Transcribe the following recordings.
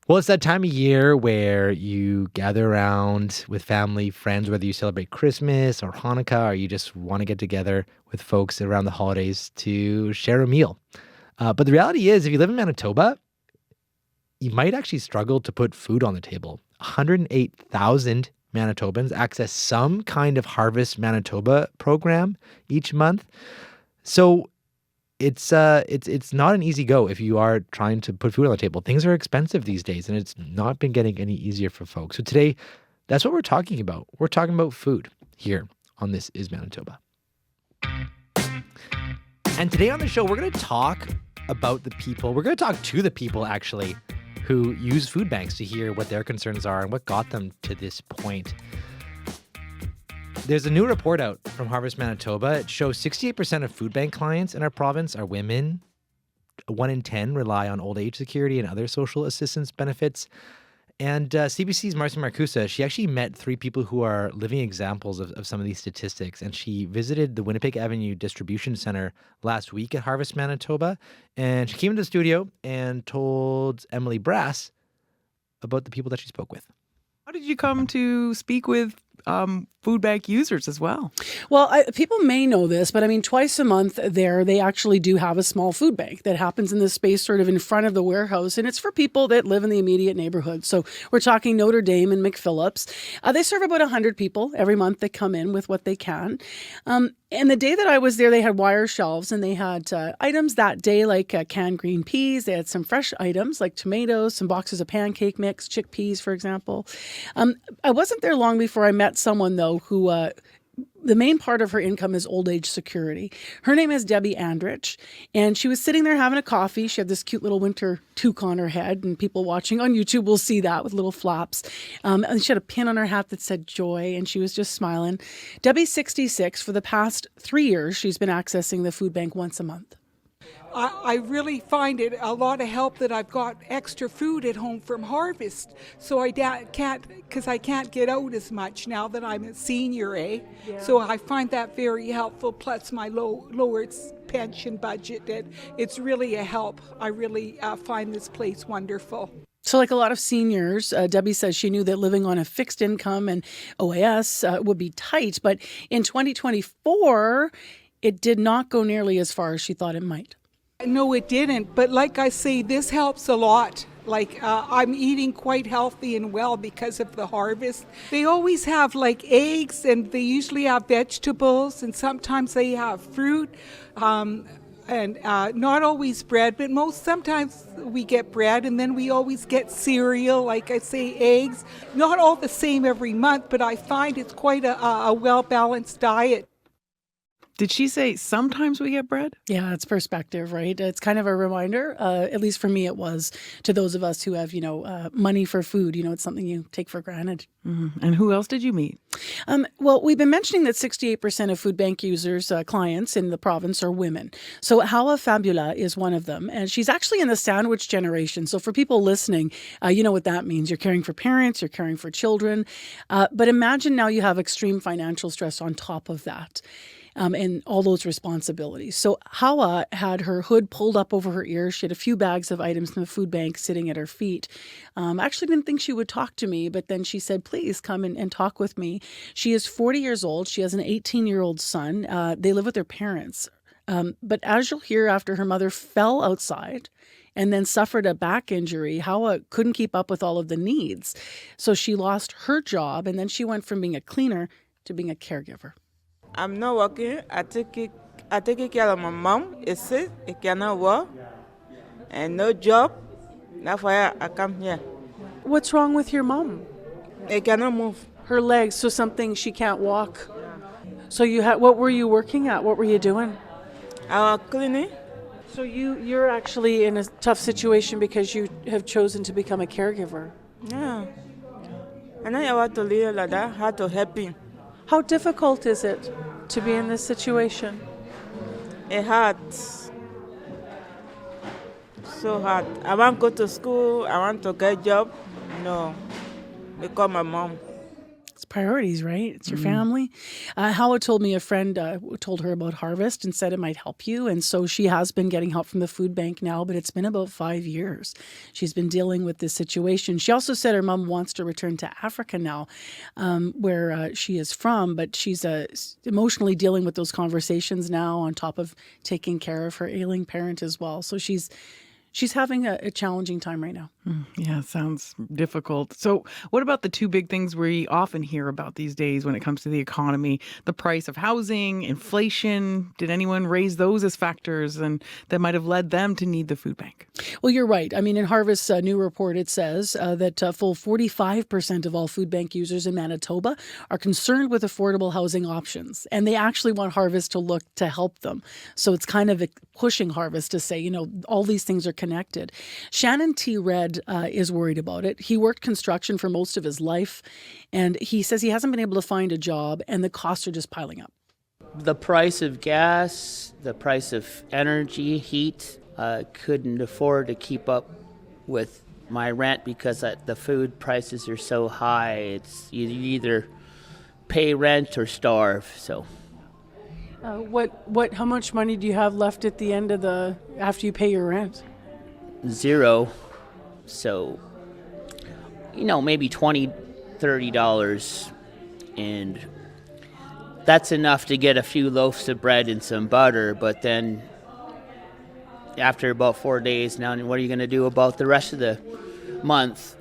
Well, it's that time of year where you gather around with family, friends, whether you celebrate Christmas or Hanukkah, or you just want to get together with folks around the holidays to share a meal. But the reality is, if you live in Manitoba, you might actually struggle to put food on the table. 108,000 Manitobans access some kind of Harvest Manitoba program each month. So it's not an easy go if you are trying to put food on the table. Things are expensive these days, and it's not been getting any easier for folks. So today, that's what we're talking about. We're talking about food here on This Is Manitoba. And today on the show, we're going to talk about the people. We're going to talk to the people, actually, who use food banks to hear what their concerns are and what got them to this point. There's a new report out from Harvest Manitoba. It shows 68% of food bank clients in our province are women. 1 in 10 rely on old age security and other social assistance benefits. And CBC's Marcy Markusa, she actually met 3 people who are living examples of some of these statistics. And she visited the Winnipeg Avenue Distribution Center last week at Harvest Manitoba. And she came into the studio and told Emily Brass about the people that she spoke with. How did you come to speak with food bank users as well? Well, people may know this, but I mean, twice a month they actually do have a small food bank that happens in this space sort of in front of the warehouse. And it's for people that live in the immediate neighborhood. So we're talking Notre Dame and McPhillips. They serve about 100 people every month that come in with what they can. And the day that I was there, they had wire shelves and they had items that day like canned green peas. They had some fresh items like tomatoes, some boxes of pancake mix, chickpeas, for example. I wasn't there long before I met someone, though, who the main part of her income is old age security. Her name is Debbie Andrich, and she was sitting there having a coffee. She had this cute little winter toque on her head, and people watching on YouTube will see that with little flaps. And she had a pin on her hat that said joy, and she was just smiling. Debbie's 66. For the past 3 years, she's been accessing the food bank once a month. I really find it a lot of help that I've got extra food at home from Harvest, so I can't get out as much now that I'm a senior, eh? Yeah. So I find that very helpful, plus my lowered pension budget. It's really a help. I really find this place wonderful. So like a lot of seniors, Debbie says she knew that living on a fixed income and OAS would be tight, but in 2024, it did not go nearly as far as she thought it might. No, it didn't. But like I say, this helps a lot. Like I'm eating quite healthy and well because of the Harvest. They always have like eggs, and they usually have vegetables, and sometimes they have fruit, and not always bread, but sometimes we get bread, and then we always get cereal, like I say, eggs. Not all the same every month, but I find it's quite a well-balanced diet. Did she say sometimes we get bread? Yeah, it's perspective, right? It's kind of a reminder, at least for me it was, to those of us who have, money for food. It's something you take for granted. Mm-hmm. And who else did you meet? Well, we've been mentioning that 68% of food bank users, clients in the province are women. So Hawa Fabula is one of them. And she's actually in the sandwich generation. So for people listening, you know what that means. You're caring for parents, you're caring for children. But imagine now you have extreme financial stress on top of that. And all those responsibilities. So Hawa had her hood pulled up over her ears. She had a few bags of items from the food bank sitting at her feet. I actually didn't think she would talk to me, but then she said, please come and talk with me. She is 40 years old. She has an 18-year-old son. They live with their parents. But as you'll hear, after her mother fell outside and then suffered a back injury, Hawa couldn't keep up with all of the needs. So she lost her job, and then she went from being a cleaner to being a caregiver. I'm not working. I take care of my mom. Is sick. I cannot work. And no job. That's why I come here. What's wrong with your mom? I cannot move. Her legs, so something she can't walk. So what were you working at? What were you doing? I was cleaning. So you're actually in a tough situation because you have chosen to become a caregiver. Yeah. And I want to live like that. How to help him. How difficult is it to be in this situation? It's hard. So hard. I want to go to school. I want to get a job. No, because my mom. It's priorities, right? It's your family. Howard told me a friend told her about Harvest and said it might help you. And so she has been getting help from the food bank now, but it's been about 5 years. She's been dealing with this situation. She also said her mom wants to return to Africa now, where she is from, but she's emotionally dealing with those conversations now on top of taking care of her ailing parent as well. So she's having a challenging time right now. Yeah, sounds difficult. So what about the two big things we often hear about these days when it comes to the economy? The price of housing, inflation. Did anyone raise those as factors and that might have led them to need the food bank? Well, you're right. I mean, in Harvest's new report, it says that full 45% of all food bank users in Manitoba are concerned with affordable housing options. And they actually want Harvest to look to help them. So it's kind of pushing Harvest to say, all these things are connected. Shannon T. Red is worried about it. He worked construction for most of his life, and he says he hasn't been able to find a job, and the costs are just piling up. The price of gas, the price of energy, heat, couldn't afford to keep up with my rent because the food prices are so high. It's you either pay rent or starve. So, How much money do you have left at the end of after you pay your rent? zero. So, maybe $20, $30, and that's enough to get a few loaves of bread and some butter. But then after about 4 days, now what are you going to do about the rest of the month?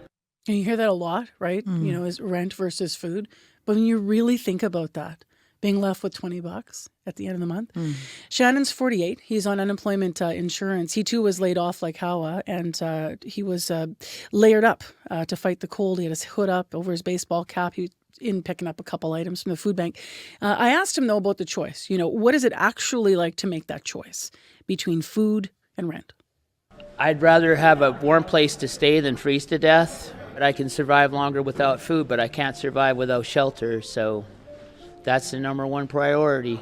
And you hear that a lot, right? Is rent versus food. But when you really think about that, being left with $20 at the end of the month. Shannon's 48. He's on unemployment insurance. He too was laid off like Howa, and he was layered up to fight the cold. He had his hood up over his baseball cap. He was in picking up a couple items from the food bank. I asked him, though, about the choice. What is it actually like to make that choice between food and rent? I'd rather have a warm place to stay than freeze to death. But I can survive longer without food, but I can't survive without shelter, so that's the number one priority.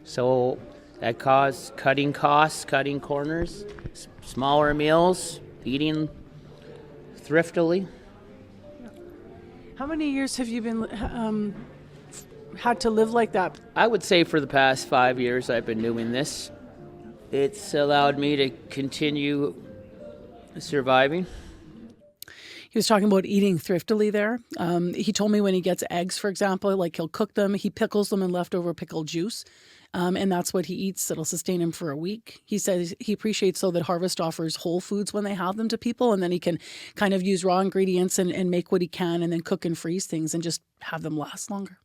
So that causes cutting costs, cutting corners, smaller meals, eating thriftily. How many years have you been had to live like that? I would say for the past 5 years I've been doing this. It's allowed me to continue surviving. He was talking about eating thriftily there. He told me when he gets eggs, for example, like he'll cook them, he pickles them in leftover pickle juice, and that's what he eats. It'll sustain him for a week. He says he appreciates, though, that Harvest offers whole foods when they have them to people, and then he can kind of use raw ingredients and make what he can and then cook and freeze things and just have them last longer.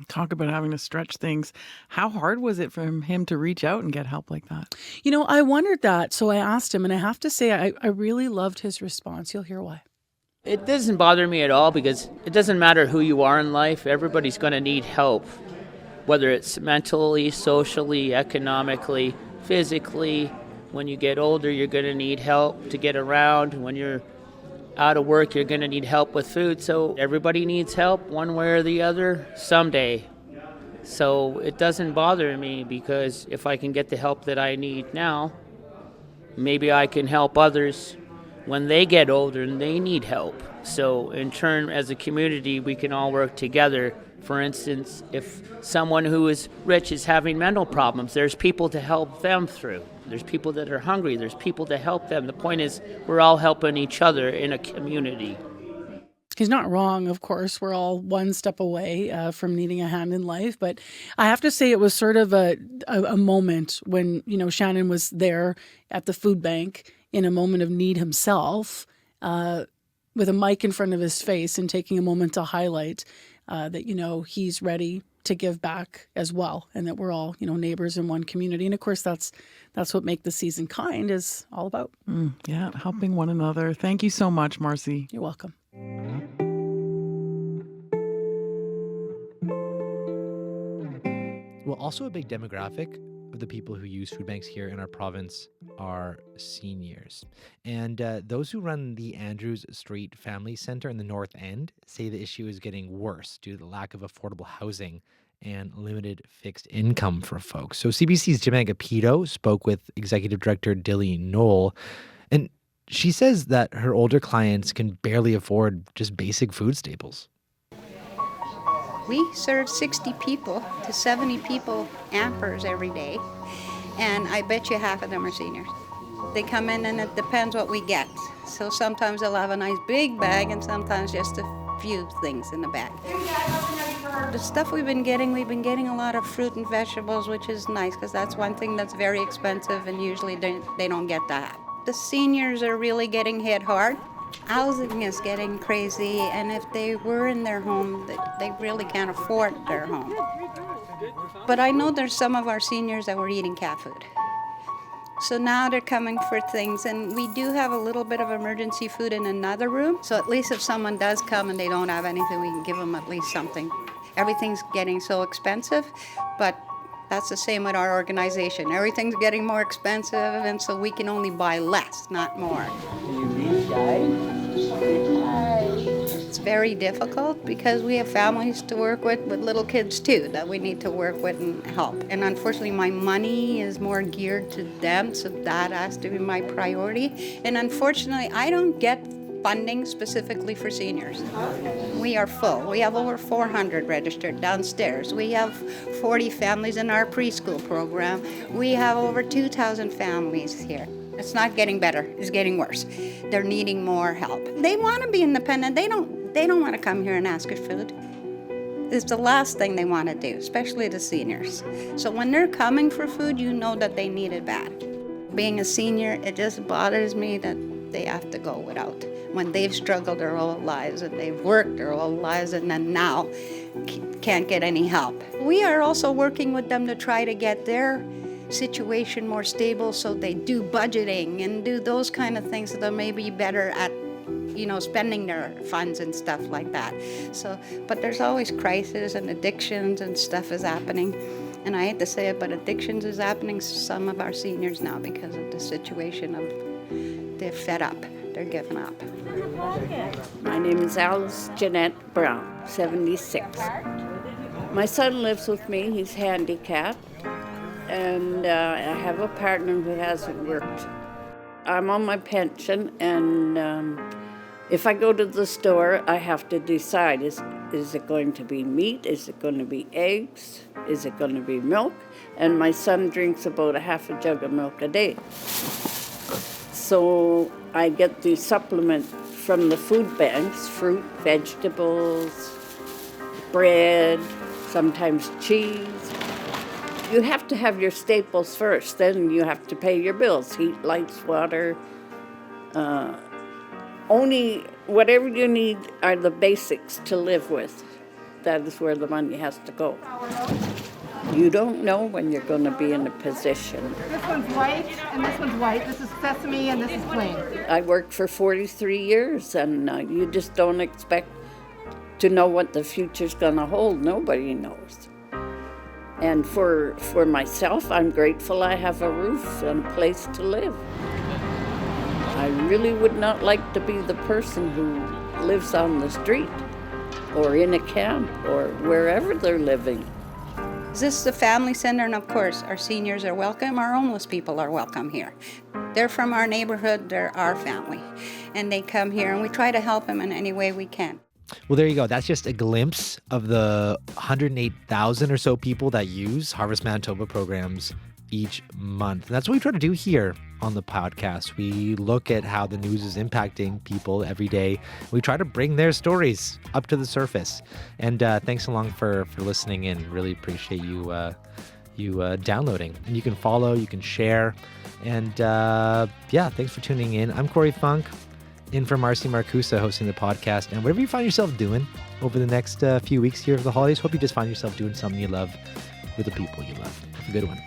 Talk about having to stretch things. How hard was it for him to reach out and get help like that? I wondered that, so I asked him, and I have to say I really loved his response. You'll hear why. It doesn't bother me at all because it doesn't matter who you are in life. Everybody's going to need help, whether it's mentally, socially, economically, physically. When you get older, you're going to need help to get around. When you're out of work, you're going to need help with food. So everybody needs help one way or the other someday. So it doesn't bother me because if I can get the help that I need now, maybe I can help others when they get older and they need help. So in turn, as a community, we can all work together. For instance, if someone who is rich is having mental problems, there's people to help them through. There's people that are hungry. There's people to help them. The point is, we're all helping each other in a community. He's not wrong, of course. We're all one step away from needing a hand in life. But I have to say it was sort of a moment when, Shannon was there at the food bank in a moment of need himself, with a mic in front of his face and taking a moment to highlight that, he's ready to give back as well, and that we're all, neighbors in one community. And of course, that's what Make the Season Kind is all about. Yeah, helping one another. Thank you so much, Marcy. You're welcome. Well, also a big demographic of the people who use food banks here in our province are seniors. And those who run the Andrews Street Family Center in the North End say the issue is getting worse due to the lack of affordable housing and limited fixed income for folks. So CBC's Jim Agapito spoke with Executive Director Dilly Knowl, and she says that her older clients can barely afford just basic food staples. We serve 60 people to 70 people ampers every day, and I bet you half of them are seniors. They come in and it depends what we get. So sometimes they'll have a nice big bag and sometimes just a few things in the bag. The stuff we've been getting a lot of fruit and vegetables, which is nice because that's one thing that's very expensive and usually they don't get that. The seniors are really getting hit hard. Housing is getting crazy, and if they were in their home, they really can't afford their home. But I know there's some of our seniors that were eating cat food. So now they're coming for things, and we do have a little bit of emergency food in another room. So at least if someone does come and they don't have anything, we can give them at least something. Everything's getting so expensive, but that's the same with our organization. Everything's getting more expensive, and so we can only buy less, not more. It's very difficult because we have families to work with little kids too, that we need to work with and help. And unfortunately, my money is more geared to them, so that has to be my priority. And unfortunately, I don't get funding specifically for seniors. We are full. We have over 400 registered downstairs. We have 40 families in our preschool program. We have over 2,000 families here. It's not getting better, it's getting worse. They're needing more help. They want to be independent. They don't want to come here and ask for food. It's the last thing they want to do, especially the seniors. So when they're coming for food, you know that they need it bad. Being a senior, it just bothers me that they have to go without. When they've struggled their whole lives and they've worked their whole lives and then now can't get any help. We are also working with them to try to get their situation more stable, so they do budgeting and do those kind of things so they may be better at spending their funds and stuff like that. So, but there's always crises and addictions and stuff is happening. And I hate to say it, but addictions is happening to some of our seniors now because of the situation of they're fed up. They're giving up. My name is Alice Jeanette Brown, 76. My son lives with me. He's handicapped. And I have a partner who hasn't worked. I'm on my pension, and if I go to the store, I have to decide, is it going to be meat? Is it going to be eggs? Is it going to be milk? And my son drinks about a half a jug of milk a day. So I get the supplement from the food banks, fruit, vegetables, bread, sometimes cheese. You have to have your staples first, then you have to pay your bills, heat, lights, water. Only whatever you need are the basics to live with. That is where the money has to go. You don't know when you're going to be in a position. This one's white, and this one's white. This is sesame, and this is plain. I worked for 43 years, and you just don't expect to know what the future's going to hold. Nobody knows. And for myself, I'm grateful I have a roof and a place to live. I really would not like to be the person who lives on the street or in a camp or wherever they're living. This is a family center, and of course, our seniors are welcome. Our homeless people are welcome here. They're from our neighborhood. They're our family. And they come here, and we try to help them in any way we can. Well, there you go. That's just a glimpse of the 108,000 or so people that use Harvest Manitoba programs each month. And that's what we try to do here on the podcast. We look at how the news is impacting people every day. We try to bring their stories up to the surface. And thanks along for listening in. Really appreciate you downloading. And you can follow, you can share. And thanks for tuning in. I'm Corey Funk, in for Marcy Markusa, hosting the podcast. And whatever you find yourself doing over the next few weeks here of the holidays, hope you just find yourself doing something you love with the people you love. Have a good one.